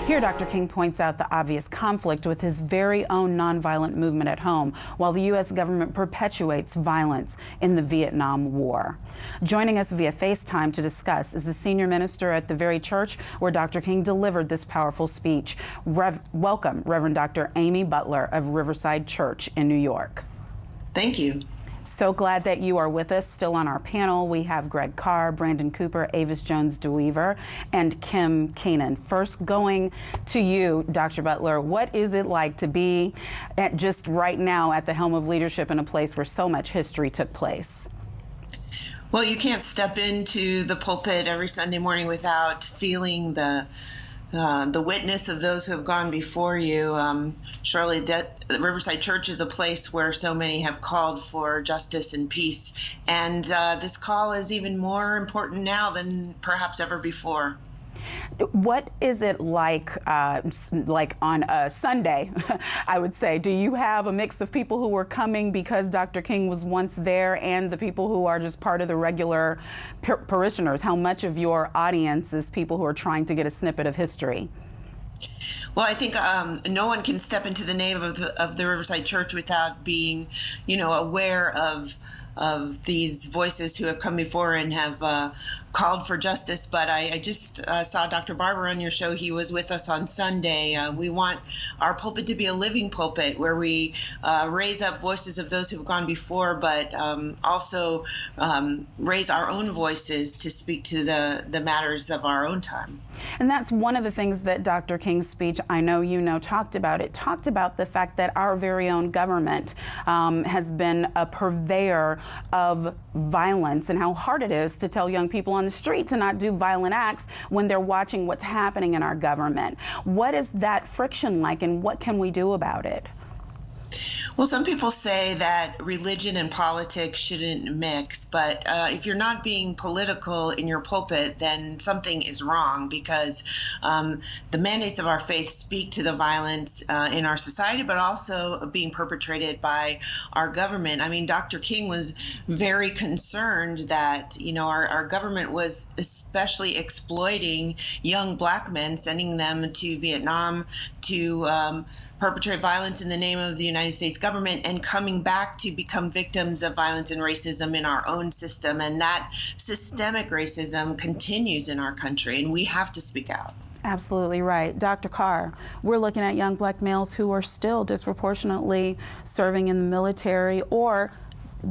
Here, Dr. King points out the obvious conflict with his very own nonviolent movement at home, while the U.S. government perpetuates violence in the Vietnam War. Joining us via FaceTime to discuss is the senior minister at the very church where Dr. King delivered this powerful speech. Welcome, Reverend Dr. Amy Butler of Riverside Church in New York. Thank you. So glad that you are with us. Still on our panel, we have Greg Carr, Brandon Cooper, Avis Jones-DeWeaver, and Kim Keenan. First, going to you, Dr. Butler, what is it like to be just right now at the helm of leadership in a place where so much history took place? Well, you can't step into the pulpit every Sunday morning without feeling the witness of those who have gone before you. Surely Riverside Church is a place where so many have called for justice and peace. And this call is even more important now than perhaps ever before. What is it like on a Sunday, I would say? Do you have a mix of people who are coming because Dr. King was once there and the people who are just part of the regular parishioners? How much of your audience is people who are trying to get a snippet of history? Well, I think no one can step into the nave of the Riverside Church without being, aware of these voices who have come before and have called for justice. But I just saw Dr. Barber on your show. He was with us on Sunday. We want our pulpit to be a living pulpit where we raise up voices of those who have gone before, but also raise our own voices to speak to the matters of our own time. And that's one of the things that Dr. King's speech, I know you know, talked about. It talked about the fact that our very own government has been a purveyor of violence and how hard it is to tell young people on the street to not do violent acts when they're watching what's happening in our government. What is that friction like, and what can we do about it? Well, some people say that religion and politics shouldn't mix, but if you're not being political in your pulpit, then something is wrong, because the mandates of our faith speak to the violence in our society, but also being perpetrated by our government. I mean, Dr. King was very concerned that, our government was especially exploiting young black men, sending them to Vietnam to perpetrate violence in the name of the United States government, and coming back to become victims of violence and racism in our own system. And that systemic racism continues in our country, and we have to speak out. Absolutely right. Dr. Carr, we're looking at young black males who are still disproportionately serving in the military or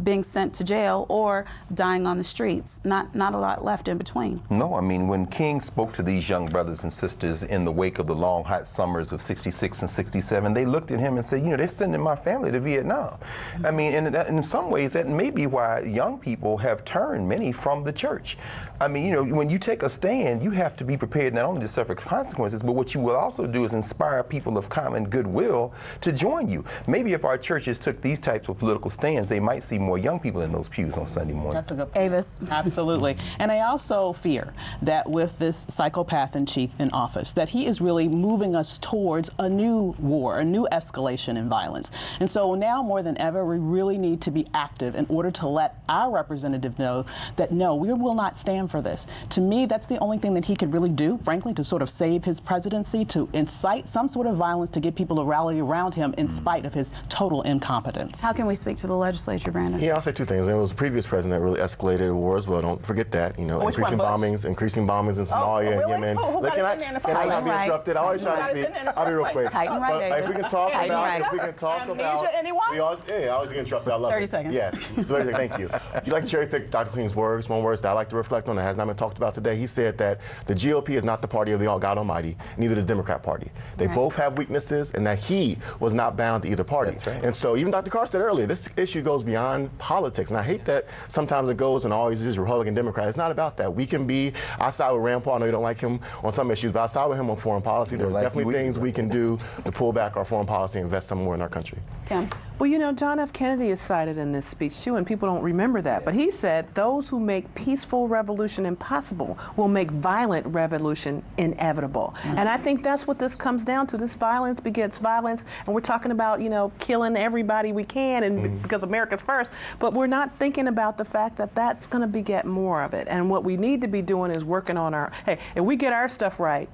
being sent to jail or dying on the streets. Not a lot left in between. No, I mean, when King spoke to these young brothers and sisters in the wake of the long, hot summers of '66 and '67, they looked at him and said, they're sending my family to Vietnam. Mm-hmm. I mean, and in some ways, that may be why young people have turned many from the church. I mean, when you take a stand, you have to be prepared not only to suffer consequences, but what you will also do is inspire people of common goodwill to join you. Maybe if our churches took these types of political stands, they might see more young people in those pews on Sunday morning. That's a good point. Avis. Absolutely. And I also fear that with this psychopath in chief in office, that he is really moving us towards a new war, a new escalation in violence. And so now more than ever, we really need to be active in order to let our representative know that no, we will not stand for this. To me, that's the only thing that he could really do, frankly, to sort of save his presidency, to incite some sort of violence to get people to rally around him in spite of his total incompetence. How can we speak to the legislature, Brandon? Yeah, I'll say two things. It was the previous president that really escalated the war as well. Don't forget that. Increasing bombings in Somalia and Yemen. Can I not be interrupted? I always try to speak. I'll be real quick. Tighten right, If we can talk about, I always get interrupted. I love 30 it. seconds. Yes, 30 seconds. Thank you. You like to cherry pick Dr. King's words, one words that I like to reflect on that has not been talked about today. He said that the GOP is not the party of the God Almighty, neither is the Democrat Party. They both have weaknesses, and that he was not bound to either party. That's right. And so even Dr. Carr said earlier, this issue goes beyond politics. And I hate that sometimes it goes and always just Republican, Democrat. It's not about that. We can be, I side with Rand Paul. I know you don't like him on some issues, but I side with him on foreign policy. There's definitely things we can do to pull back our foreign policy and invest some more in our country. Kim? Well, John F. Kennedy is cited in this speech too, and people don't remember that. But he said, those who make peaceful revolution impossible will make violent revolution inevitable. And I think that's what this comes down to. This violence begets violence, and we're talking about, killing everybody we can, and because America's first, but we're not thinking about the fact that that's going to beget more of it. And what we need to be doing is working on our, hey, if we get our stuff right,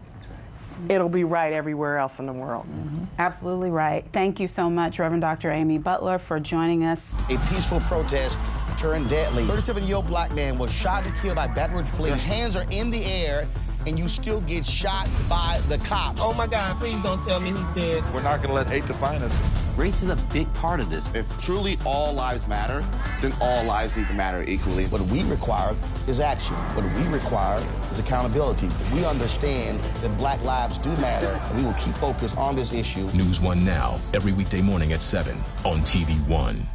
it'll be right everywhere else in the world. Absolutely right. Thank you so much, Reverend Dr. Amy Butler, for joining us. A peaceful protest turned deadly. 37-year-old black man was shot and killed by Baton Rouge police. His hands are in the air, and you still get shot by the cops. Oh my God, please don't tell me he's dead. We're not going to let hate define us. Race is a big part of this. If truly all lives matter, then all lives need to matter equally. What we require is action. What we require is accountability. We understand that black lives do matter, and we will keep focused on this issue. News 1 Now, every weekday morning at 7 on TV 1.